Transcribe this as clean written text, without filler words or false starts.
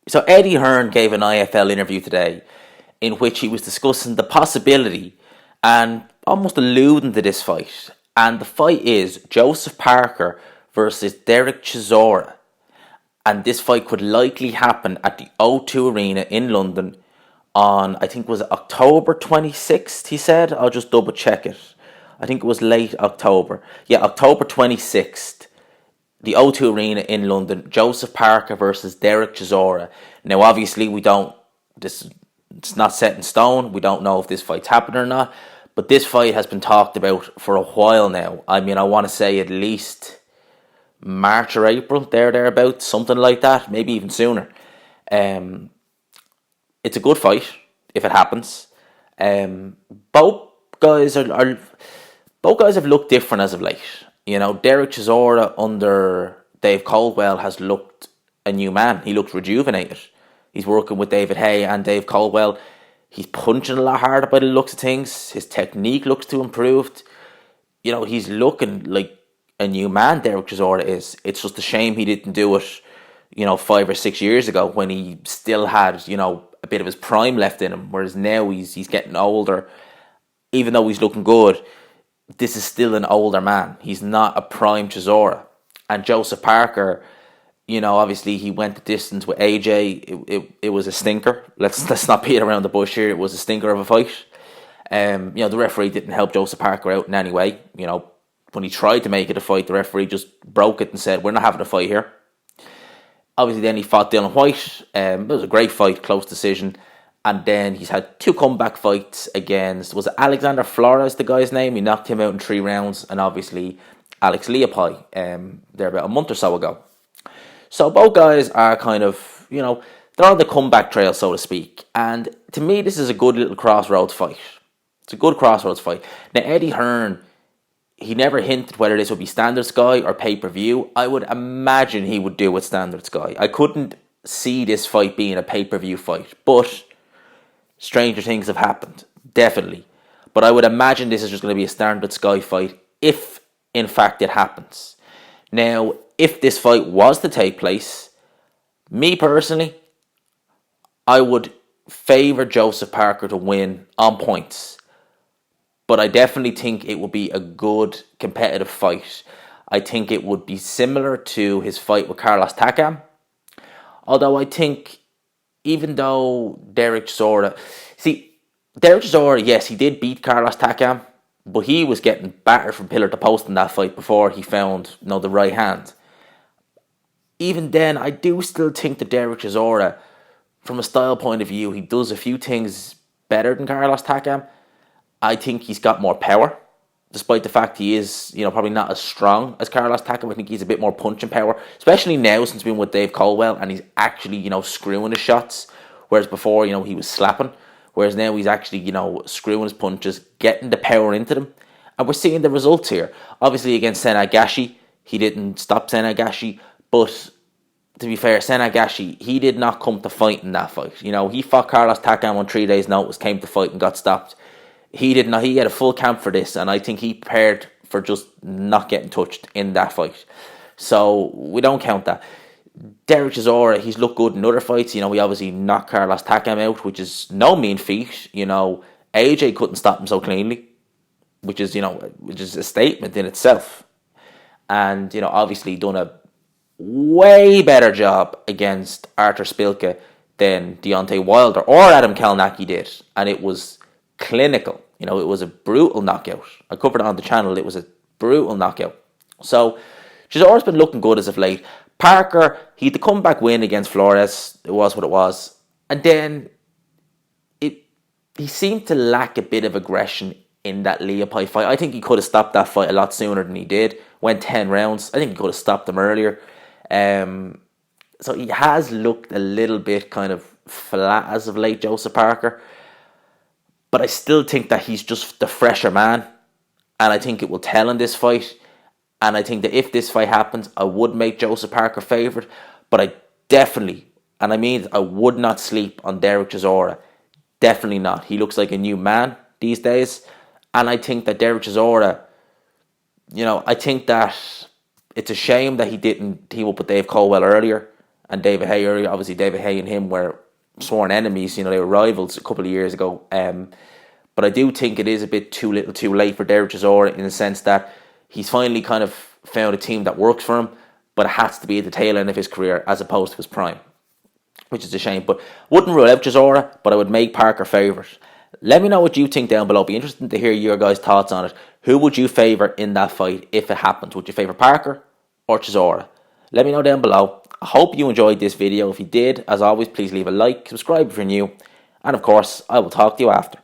So Eddie Hearn gave an IFL interview today in which he was discussing the possibility and almost alluding to this fight. And the fight is Joseph Parker versus Dereck Chisora. And this fight could likely happen at the O2 Arena in London on, I think, was it October 26th, he said. I'll just double check it. I think it was late October. Yeah, October 26th, the O2 Arena in London, Joseph Parker versus Dereck Chisora. Now, obviously, we don't, this it's not set in stone. We don't know if this fight's happening or not. But this fight has been talked about for a while now. I mean, I want to say at least March or April, thereabouts, something like that, maybe even sooner. Um, it's a good fight if it happens. Um, both guys are both guys have looked different as of late. You know, Dereck Chisora under Dave Caldwell has looked a new man. He looks rejuvenated. He's working with David Hay and Dave Caldwell. He's punching a lot harder by the looks of things. His technique looks to improved. You know, he's looking like a new man, Dereck Chisora is. It's just a shame he didn't do it, 5 or 6 years ago when he still had, a bit of his prime left in him. Whereas now he's getting older. Even though he's looking good, this is still an older man. He's not a prime Chisora. And Joseph Parker, obviously he went the distance with AJ. It was a stinker. Let's not beat around the bush here. It was a stinker of a fight. The referee didn't help Joseph Parker out in any way. When he tried to make it a fight, the referee just broke it and said, "We're not having a fight here." Obviously, then he fought Dylan White. It was a great fight, close decision. And then he's had two comeback fights against, was it Alexander Flores, the guy's name? He knocked him out in 3 rounds. And obviously, Alex Leopold, there about a month or so ago. So both guys are kind of, they're on the comeback trail, so to speak. And to me, this is a good little crossroads fight. It's a good crossroads fight. Now, Eddie Hearn, he never hinted whether this would be Standard Sky or pay-per-view. I would imagine he would do it Standard Sky. I couldn't see this fight being a pay-per-view fight. But stranger things have happened, definitely. But I would imagine this is just going to be a Standard Sky fight if, in fact, it happens. Now, if this fight was to take place, me personally, I would favour Joseph Parker to win on points. But I definitely think it would be a good competitive fight. I think it would be similar to his fight with Carlos Takam. Although I think, even though Dereck Chisora, yes, he did beat Carlos Takam, but he was getting battered from pillar to post in that fight before he found, the right hand. Even then, I do still think that Dereck Chisora, from a style point of view, he does a few things better than Carlos Takam. I think he's got more power, despite the fact he is, probably not as strong as Carlos Takam. I think he's a bit more punching power, especially now since being with Dave Caldwell and he's actually, screwing his shots. Whereas before, he was slapping. Whereas now he's actually, screwing his punches, getting the power into them. And we're seeing the results here. Obviously against Senagashi, he didn't stop Senagashi. But to be fair, Senagashi, he did not come to fight in that fight. He fought Carlos Takam on 3 days' notice, came to fight and got stopped. He did not. He had a full camp for this, and I think he prepared for just not getting touched in that fight. So we don't count that. Dereck Chisora, he's looked good in other fights. He obviously knocked Carlos Takam out, which is no mean feat. AJ couldn't stop him so cleanly, which is a statement in itself. And obviously done a way better job against Arthur Spilka than Deontay Wilder or Adam Kalnacki did, and it was clinical. It was a brutal knockout. I covered it on the channel. It was a brutal knockout. So Chisora's been looking good as of late. Parker, he had the comeback win against Flores. It was what it was. And then he seemed to lack a bit of aggression in that Leopold fight. I think he could have stopped that fight a lot sooner than he did. Went 10 rounds. I think he could have stopped him earlier. So he has looked a little bit kind of flat as of late, Joseph Parker. But I still think that he's just the fresher man. And I think it will tell in this fight. And I think that if this fight happens, I would make Joseph Parker favourite. But I definitely, and I mean I would not sleep on Dereck Chisora. Definitely not. He looks like a new man these days. And I think that Dereck Chisora, I think that it's a shame that he didn't team up with Dave Caldwell earlier. and David Haye. Obviously, David Haye and him were sworn enemies. You know, they were rivals a couple of years ago. But I do think it is a bit too little too late for Dereck Chisora, in the sense that he's finally kind of found a team that works for him, but it has to be at the tail end of his career as opposed to his prime, which is a shame. But wouldn't rule out Chisora, but I would make Parker favourite. Let me know what you think down below. Be interested to hear your guys' thoughts on it. Who would you favour in that fight if it happens? Would you favour Parker or Chisora? Let me know down below. I hope you enjoyed this video. If you did, as always, please leave a like, subscribe if you're new, and of course, I will talk to you after.